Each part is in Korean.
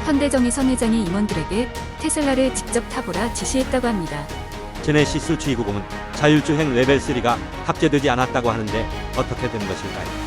현대정의선 회장이 임원들에게 테슬라를 직접 타보라 지시했다고 합니다. 제네시스 G90은 자율주행 레벨 3가 탑재되지 않았다고 하는데 어떻게 된 것일까요?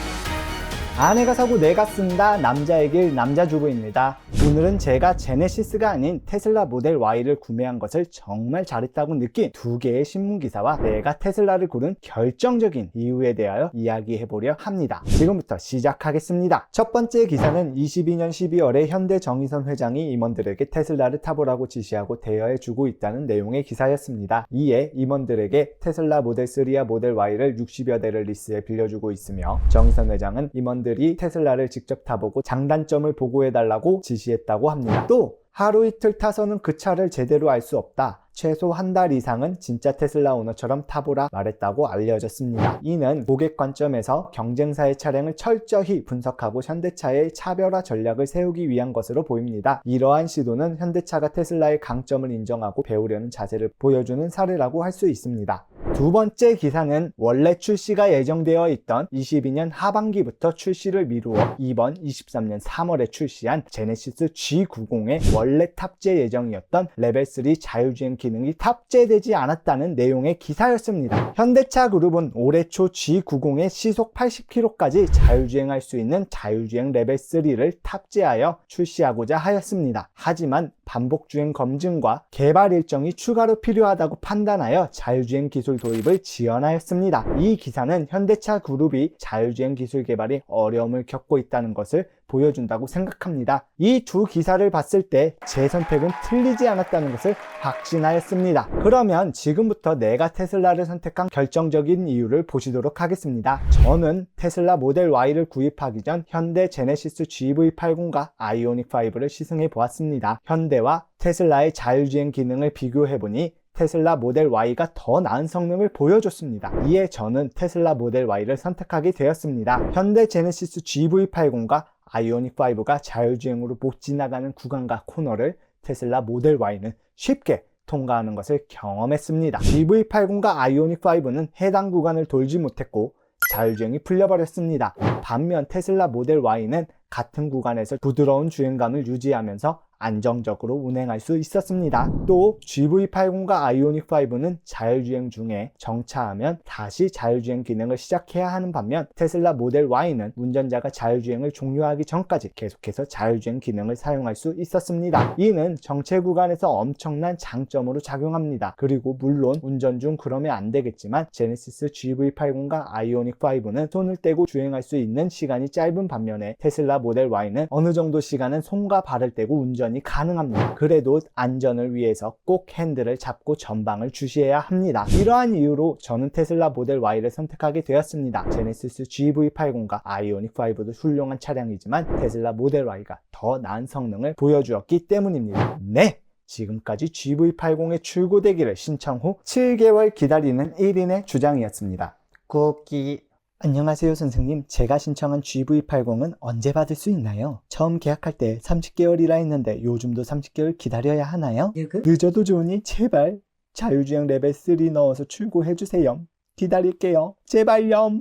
아내가 사고 내가 쓴다. 남자의 길 남자주부입니다. 오늘은 제가 제네시스가 아닌 테슬라 모델 Y를 구매한 것을 정말 잘했다고 느낀 두 개의 신문기사와 내가 테슬라를 고른 결정적인 이유에 대하여 이야기해보려 합니다. 지금부터 시작하겠습니다. 첫 번째 기사는 22년 12월에 현대정의선 회장이 임원들에게 테슬라를 타보라고 지시하고 대여해주고 있다는 내용의 기사였습니다. 이에 임원들에게 테슬라 모델 3와 모델 Y를 60여 대를 리스에 빌려주고 있으며 정의선 회장은 임원들이 테슬라를 직접 타보고 장단점을 보고해달라고 지시했다고 합니다. 또 하루 이틀 타서는 그 차를 제대로 알 수 없다. 최소 한 달 이상은 진짜 테슬라 오너처럼 타보라 말했다고 알려졌습니다. 이는 고객 관점에서 경쟁사의 차량을 철저히 분석하고 현대차의 차별화 전략을 세우기 위한 것으로 보입니다. 이러한 시도는 현대차가 테슬라의 강점을 인정하고 배우려는 자세를 보여주는 사례라고 할 수 있습니다. 두 번째 기사는 원래 출시가 예정되어 있던 22년 하반기부터 출시를 미루어 이번 23년 3월에 출시한 제네시스 G90의 원래 탑재 예정이었던 레벨 3 자율주행 기능이 탑재되지 않았다는 내용의 기사였습니다. 현대차 그룹은 올해 초 G90의 시속 80km까지 자율주행할 수 있는 자율주행 레벨 3를 탑재하여 출시하고자 하였습니다. 하지만 반복주행 검증과 개발 일정이 추가로 필요하다고 판단하여 자율주행 기술 도입을 지연하였습니다. 이 기사는 현대차 그룹이 자율주행 기술 개발에 어려움을 겪고 있다는 것을 보여준다고 생각합니다. 이 두 기사를 봤을 때 제 선택은 틀리지 않았다는 것을 확신하였습니다. 그러면 지금부터 내가 테슬라를 선택한 결정적인 이유를 보시도록 하겠습니다. 저는 테슬라 모델 Y를 구입하기 전 현대 제네시스 GV80과 아이오닉 5를 시승해 보았습니다. 현대와 테슬라의 자율주행 기능을 비교해보니 테슬라 모델 Y가 더 나은 성능을 보여줬습니다. 이에 저는 테슬라 모델 Y를 선택하게 되었습니다. 현대 제네시스 GV80과 아이오닉 5가 자율주행으로 못 지나가는 구간과 코너를 테슬라 모델 Y는 쉽게 통과하는 것을 경험했습니다. GV80과 아이오닉 5는 해당 구간을 돌지 못했고 자율주행이 풀려버렸습니다. 반면 테슬라 모델 Y는 같은 구간에서 부드러운 주행감을 유지하면서 안정적으로 운행할 수 있었습니다. 또 GV80과 아이오닉 5는 자율주행 중에 정차하면 다시 자율주행 기능을 시작해야 하는 반면 테슬라 모델 Y는 운전자가 자율주행을 종료하기 전까지 계속해서 자율주행 기능을 사용할 수 있었습니다. 이는 정체 구간에서 엄청난 장점으로 작용합니다. 그리고 물론 운전 중 그러면 안 되겠지만 제네시스 GV80과 아이오닉 5는 손을 떼고 주행할 수 있는 시간이 짧은 반면에 테슬라 모델 Y는 어느 정도 시간은 손과 발을 떼고 운전이 가능합니다. 그래도 안전을 위해서 꼭 핸들을 잡고 전방을 주시해야 합니다. 이러한 이유로 저는 테슬라 모델 Y를 선택하게 되었습니다. 제네시스 GV80과 아이오닉 5도 훌륭한 차량이지만 테슬라 모델 Y가 더 나은 성능을 보여주었기 때문입니다. 네! 지금까지 GV80의 출고되기를 신청 후 7개월 기다리는 1인의 주장이었습니다. 쿠키. 안녕하세요 선생님, 제가 신청한 GV80은 언제 받을 수 있나요? 처음 계약할 때 30개월이라 했는데 요즘도 30개월 기다려야 하나요? 늦어도 좋으니 제발 자율주행 레벨 3 넣어서 출고해주세요. 기다릴게요. 제발요.